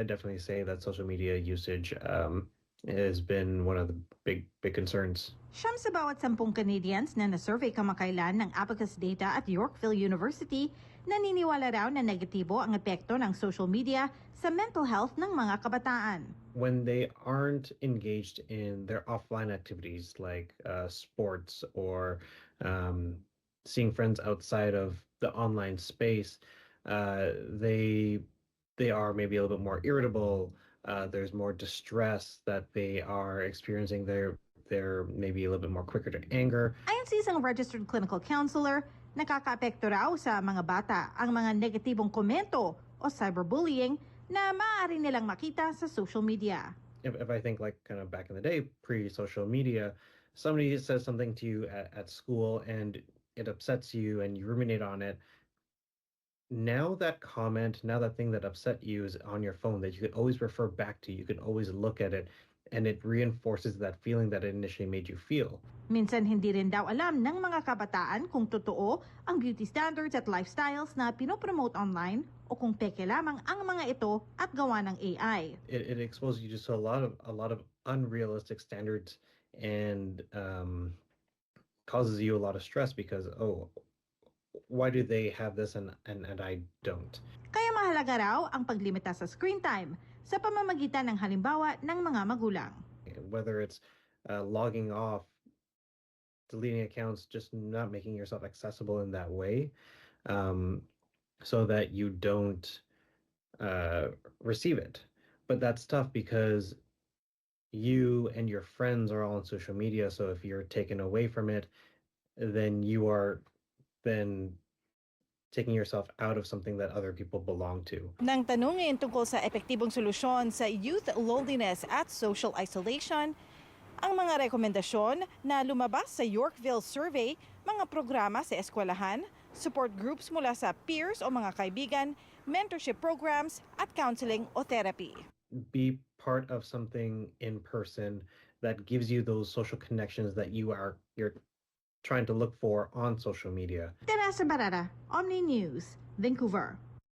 I definitely say that social media usage has been one of the big concerns. Siyam sa bawat 10 Canadians na nasurvey kamakailan ng Abacus Data at Yorkville University, naniniwala raw na negatibo ang epekto ng social media sa mental health ng mga kabataan. When they aren't engaged in their offline activities like sports or seeing friends outside of the online space, they are maybe a little bit more irritable. There's more distress that they are experiencing. They're maybe a little bit more quicker to anger. Ayon sa isang registered clinical counselor, nakakaapekto raw sa mga bata ang mga negatibong komento o cyberbullying na maaari nilang makita sa social media. If I think like kind of back in the day, pre-social media, somebody says something to you at school and it upsets you and you ruminate on it. Now that comment, now that thing that upset you is on your phone that you could always refer back to, you can always look at it, and it reinforces that feeling that it initially made you feel. Minsan hindi rin daw alam ng mga kabataan kung totoo ang beauty standards at lifestyles na pinopromote online o kung peke lamang ang mga ito at gawa ng AI. It exposes you to a lot of unrealistic standards and causes you a lot of stress because why do they have this and I don't? Kaya mahalaga raw ang paglimita sa screen time sa pamamagitan ng halimbawa ng mga magulang. Whether it's logging off, deleting accounts, just not making yourself accessible in that way, so that you don't receive it. But that's tough because you and your friends are all on social media. So if you're taken away from it, then you are then taking yourself out of something that other people belong to. Nang tanungin tungkol sa epektibong solusyon sa youth loneliness at social isolation, ang mga rekomendasyon na lumabas sa Yorkville survey, mga programa sa eskwelahan, support groups mula sa peers o mga kaibigan, mentorship programs at counseling o therapy. Be part of something in person that gives you those social connections that you're trying to look for on social media. Teresa Barrera, Omni News, Vancouver.